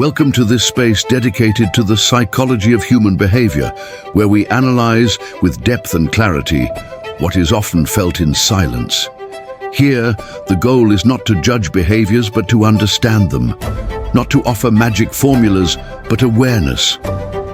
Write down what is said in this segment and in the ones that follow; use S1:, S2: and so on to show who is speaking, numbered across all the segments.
S1: Welcome to this space dedicated to the psychology of human behavior, where we analyze with depth and clarity what is often felt in silence. Here, the goal is not to judge behaviors but to understand them, not to offer magic formulas but awareness.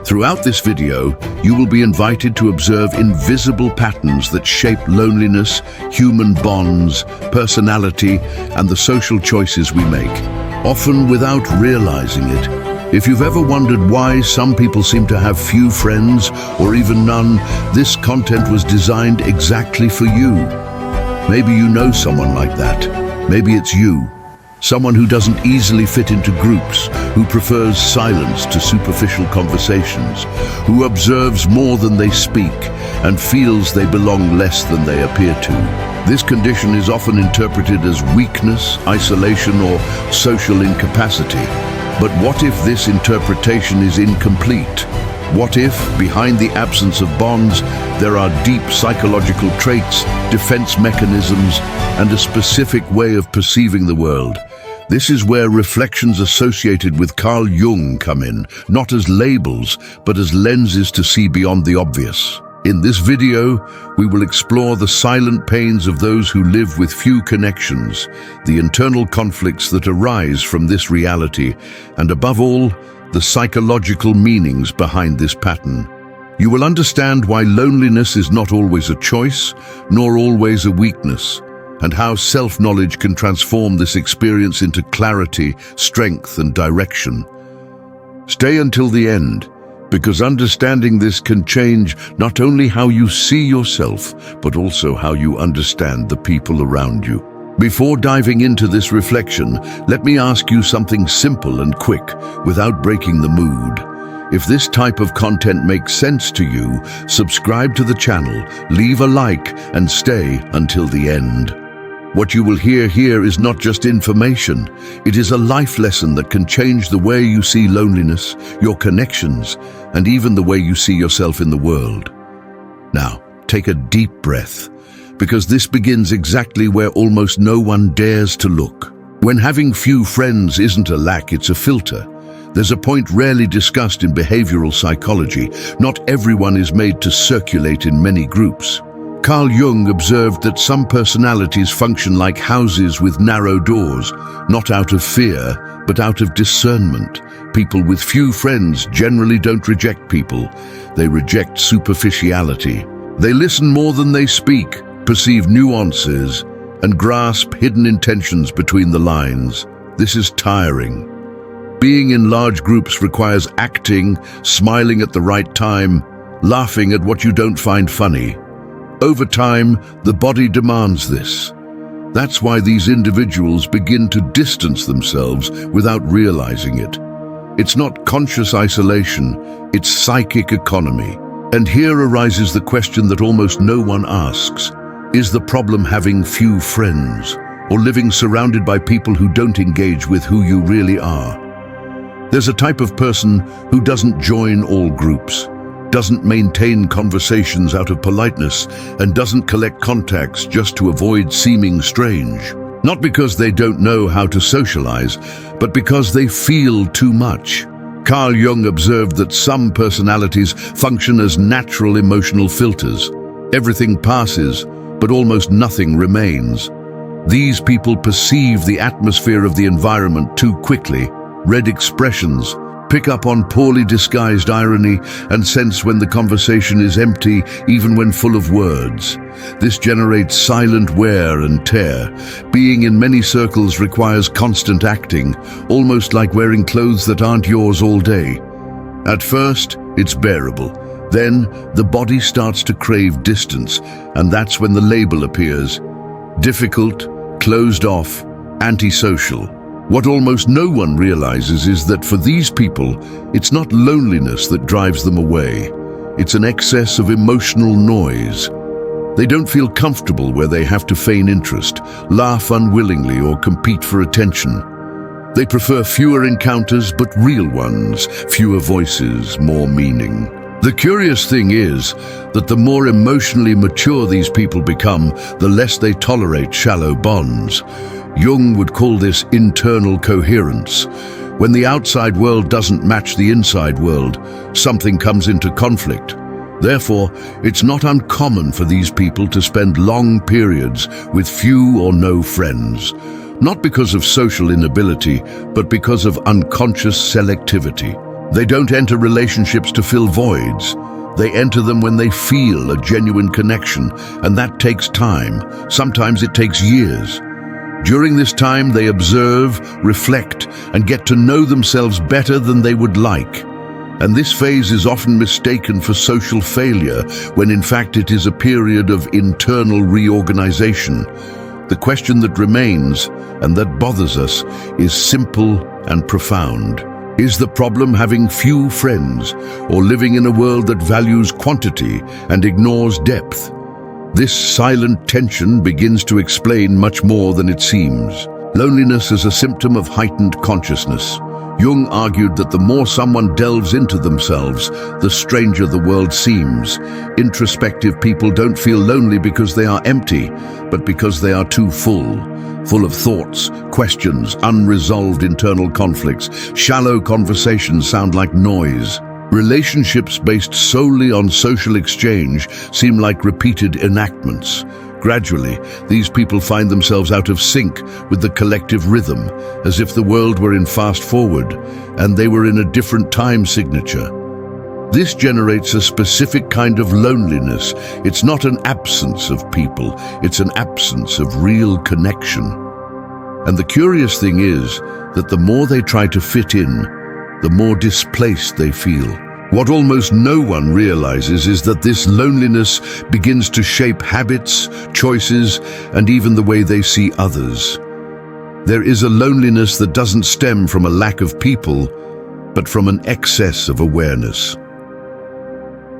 S1: Throughout this video, you will be invited to observe invisible patterns that shape loneliness, human bonds, personality, and the social choices we make, often without realizing it. If you've ever wondered why some people seem to have few friends or even none, this content was designed exactly for you. Maybe you know someone like that. Maybe it's you. Someone who doesn't easily fit into groups, who prefers silence to superficial conversations, who observes more than they speak and feels they belong less than they appear to. This condition is often interpreted as weakness, isolation, or social incapacity. But what if this interpretation is incomplete? What if, behind the absence of bonds, there are deep psychological traits, defense mechanisms, and a specific way of perceiving the world? This is where reflections associated with Carl Jung come in, not as labels, but as lenses to see beyond the obvious. In this video, we will explore the silent pains of those who live with few connections, the internal conflicts that arise from this reality, and above all, the psychological meanings behind this pattern. You will understand why loneliness is not always a choice, nor always a weakness, and how self-knowledge can transform this experience into clarity, strength, and direction. Stay until the end, because understanding this can change not only how you see yourself, but also how you understand the people around you. Before diving into this reflection, let me ask you something simple and quick, without breaking the mood. If this type of content makes sense to you, subscribe to the channel, leave a like, and stay until the end. What you will hear here is not just information. It is a life lesson that can change the way you see loneliness, your connections, and even the way you see yourself in the world. Now, take a deep breath, because this begins exactly where almost no one dares to look. When having few friends isn't a lack, it's a filter. There's a point rarely discussed in behavioral psychology. Not everyone is made to circulate in many groups. Carl Jung observed that some personalities function like houses with narrow doors, not out of fear, but out of discernment. People with few friends generally don't reject people. They reject superficiality. They listen more than they speak, perceive nuances, and grasp hidden intentions between the lines. This is tiring. Being in large groups requires acting, smiling at the right time, laughing at what you don't find funny. Over time, the body demands this. That's why these individuals begin to distance themselves without realizing it. It's not conscious isolation, it's psychic economy. And here arises the question that almost no one asks. Is the problem having few friends, or living surrounded by people who don't engage with who you really are? There's a type of person who doesn't join all groups, doesn't maintain conversations out of politeness, and doesn't collect contacts just to avoid seeming strange. Not because they don't know how to socialize, but because they feel too much. Carl Jung observed that some personalities function as natural emotional filters. Everything passes, but almost nothing remains. These people perceive the atmosphere of the environment too quickly, read expressions, pick up on poorly disguised irony, and sense when the conversation is empty, even when full of words. This generates silent wear and tear. Being in many circles requires constant acting, almost like wearing clothes that aren't yours all day. At first, it's bearable. Then, the body starts to crave distance, and that's when the label appears. Difficult, closed off, antisocial. What almost no one realizes is that for these people, it's not loneliness that drives them away. It's an excess of emotional noise. They don't feel comfortable where they have to feign interest, laugh unwillingly, or compete for attention. They prefer fewer encounters, but real ones, fewer voices, more meaning. The curious thing is that the more emotionally mature these people become, the less they tolerate shallow bonds. Jung would call this internal coherence. When the outside world doesn't match the inside world, something comes into conflict. Therefore, it's not uncommon for these people to spend long periods with few or no friends, not because of social inability, but because of unconscious selectivity. They don't enter relationships to fill voids. They enter them when they feel a genuine connection, and that takes time. Sometimes it takes years. During this time, they observe, reflect, and get to know themselves better than they would like. And this phase is often mistaken for social failure, when in fact it is a period of internal reorganization. The question that remains, and that bothers us, is simple and profound. Is the problem having few friends, or living in a world that values quantity and ignores depth? This silent tension begins to explain much more than it seems. Loneliness is a symptom of heightened consciousness. Jung argued that the more someone delves into themselves, the stranger the world seems. Introspective people don't feel lonely because they are empty, but because they are too full of thoughts, questions, unresolved internal conflicts. Shallow conversations sound like noise. Relationships based solely on social exchange seem like repeated enactments. Gradually, these people find themselves out of sync with the collective rhythm, as if the world were in fast forward and they were in a different time signature. This generates a specific kind of loneliness. It's not an absence of people, it's an absence of real connection. And the curious thing is that the more they try to fit in, the more displaced they feel. What almost no one realizes is that this loneliness begins to shape habits, choices, and even the way they see others. There is a loneliness that doesn't stem from a lack of people, but from an excess of awareness.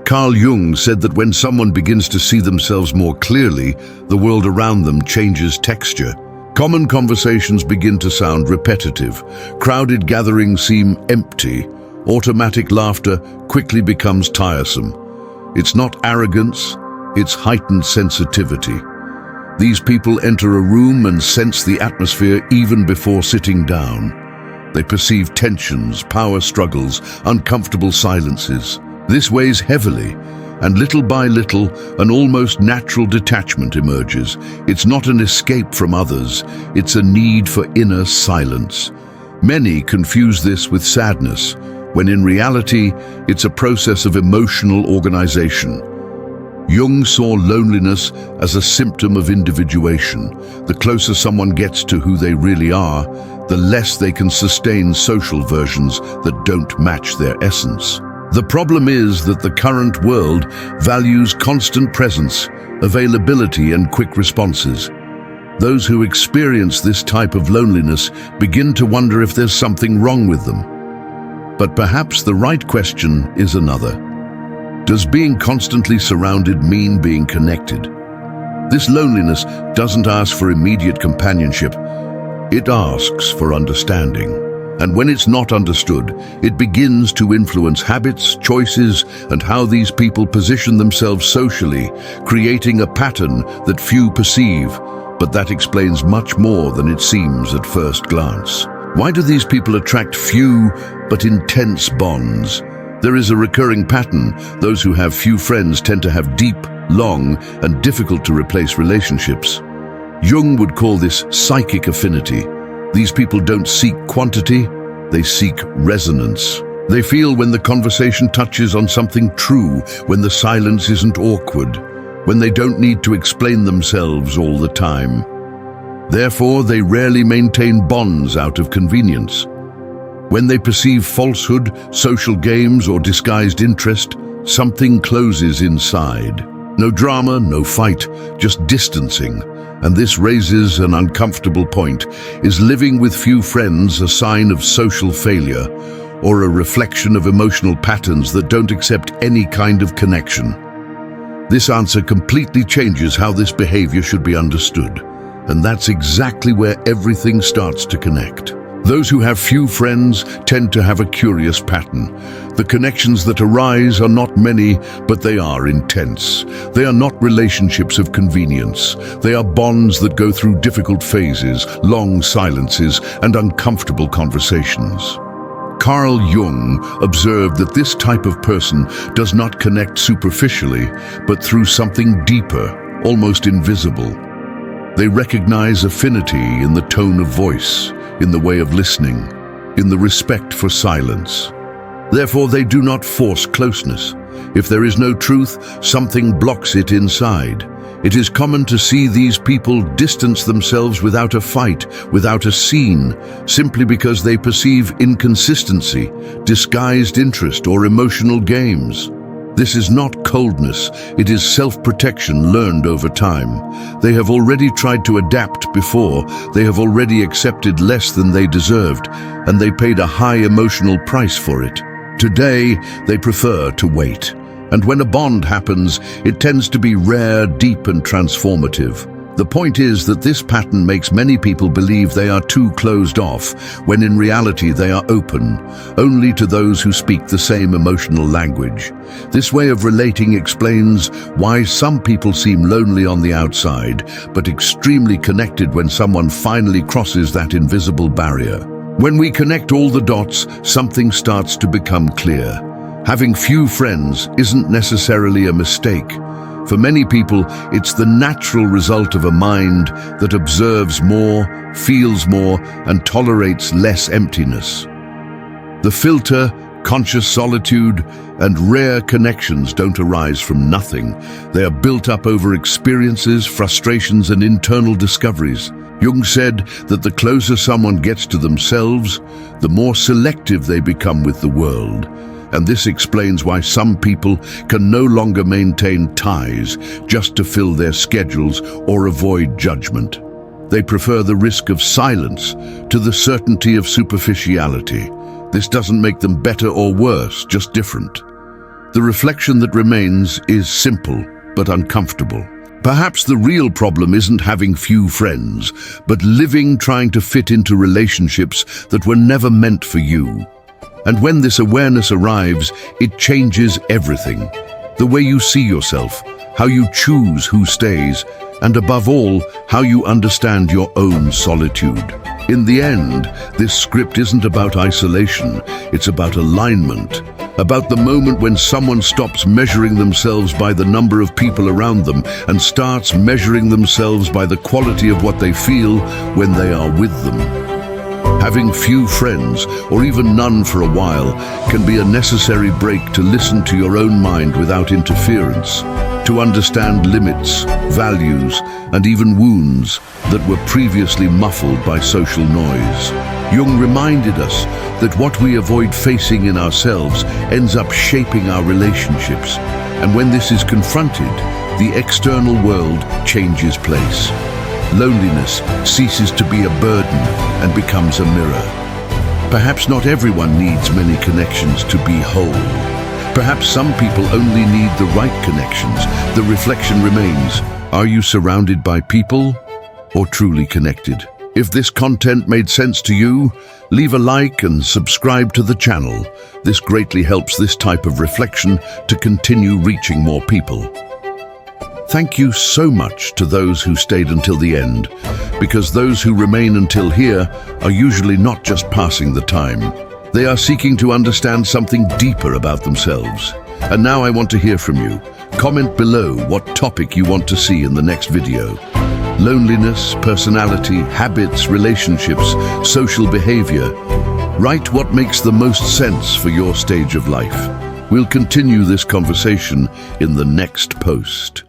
S1: Carl Jung said that when someone begins to see themselves more clearly, the world around them changes texture. Common conversations begin to sound repetitive. Crowded gatherings seem empty. Automatic laughter quickly becomes tiresome. It's not arrogance, it's heightened sensitivity. These people enter a room and sense the atmosphere even before sitting down. They perceive tensions, power struggles, uncomfortable silences. This weighs heavily, and little by little, an almost natural detachment emerges. It's not an escape from others, it's a need for inner silence. Many confuse this with sadness, when in reality, it's a process of emotional organization. Jung saw loneliness as a symptom of individuation. The closer someone gets to who they really are, the less they can sustain social versions that don't match their essence. The problem is that the current world values constant presence, availability, and quick responses. Those who experience this type of loneliness begin to wonder if there's something wrong with them. But perhaps the right question is another. Does being constantly surrounded mean being connected? This loneliness doesn't ask for immediate companionship. It asks for understanding. And when it's not understood, it begins to influence habits, choices, and how these people position themselves socially, creating a pattern that few perceive, but that explains much more than it seems at first glance. Why do these people attract few but intense bonds? There is a recurring pattern. Those who have few friends tend to have deep, long, and difficult to replace relationships. Jung would call this psychic affinity. These people don't seek quantity, they seek resonance. They feel when the conversation touches on something true, when the silence isn't awkward, when they don't need to explain themselves all the time. Therefore, they rarely maintain bonds out of convenience. When they perceive falsehood, social games, or disguised interest, something closes inside. No drama, no fight, just distancing. And this raises an uncomfortable point. Is living with few friends a sign of social failure, or a reflection of emotional patterns that don't accept any kind of connection? This answer completely changes how this behavior should be understood. And that's exactly where everything starts to connect. Those who have few friends tend to have a curious pattern. The connections that arise are not many, but they are intense. They are not relationships of convenience. They are bonds that go through difficult phases, long silences, and uncomfortable conversations. Carl Jung observed that this type of person does not connect superficially, but through something deeper, almost invisible. They recognize affinity in the tone of voice, in the way of listening, in the respect for silence. Therefore, they do not force closeness. If there is no truth, something blocks it inside. It is common to see these people distance themselves without a fight, without a scene, simply because they perceive inconsistency, disguised interest, or emotional games. This is not coldness, it is self-protection learned over time. They have already tried to adapt before, they have already accepted less than they deserved, and they paid a high emotional price for it. Today, they prefer to wait. And when a bond happens, it tends to be rare, deep, and transformative. The point is that this pattern makes many people believe they are too closed off, when in reality they are open, only to those who speak the same emotional language. This way of relating explains why some people seem lonely on the outside, but extremely connected when someone finally crosses that invisible barrier. When we connect all the dots, something starts to become clear. Having few friends isn't necessarily a mistake. For many people, it's the natural result of a mind that observes more, feels more, and tolerates less emptiness. The filter, conscious solitude, and rare connections don't arise from nothing. They are built up over experiences, frustrations, and internal discoveries. Jung said that the closer someone gets to themselves, the more selective they become with the world. And this explains why some people can no longer maintain ties just to fill their schedules or avoid judgment. They prefer the risk of silence to the certainty of superficiality. This doesn't make them better or worse, just different. The reflection that remains is simple but uncomfortable. Perhaps the real problem isn't having few friends, but living trying to fit into relationships that were never meant for you. And when this awareness arrives, it changes everything. The way you see yourself, how you choose who stays, and above all, how you understand your own solitude. In the end, this script isn't about isolation, it's about alignment. About the moment when someone stops measuring themselves by the number of people around them and starts measuring themselves by the quality of what they feel when they are with them. Having few friends, or even none for a while, can be a necessary break to listen to your own mind without interference, to understand limits, values, and even wounds that were previously muffled by social noise. Jung reminded us that what we avoid facing in ourselves ends up shaping our relationships, and when this is confronted, the external world changes place. Loneliness ceases to be a burden and becomes a mirror. Perhaps not everyone needs many connections to be whole. Perhaps some people only need the right connections. The reflection remains, are you surrounded by people or truly connected? If this content made sense to you, leave a like and subscribe to the channel. This greatly helps this type of reflection to continue reaching more people. Thank you so much to those who stayed until the end, because those who remain until here are usually not just passing the time. They are seeking to understand something deeper about themselves. And now I want to hear from you. Comment below what topic you want to see in the next video. Loneliness, personality, habits, relationships, social behavior. Write what makes the most sense for your stage of life. We'll continue this conversation in the next post.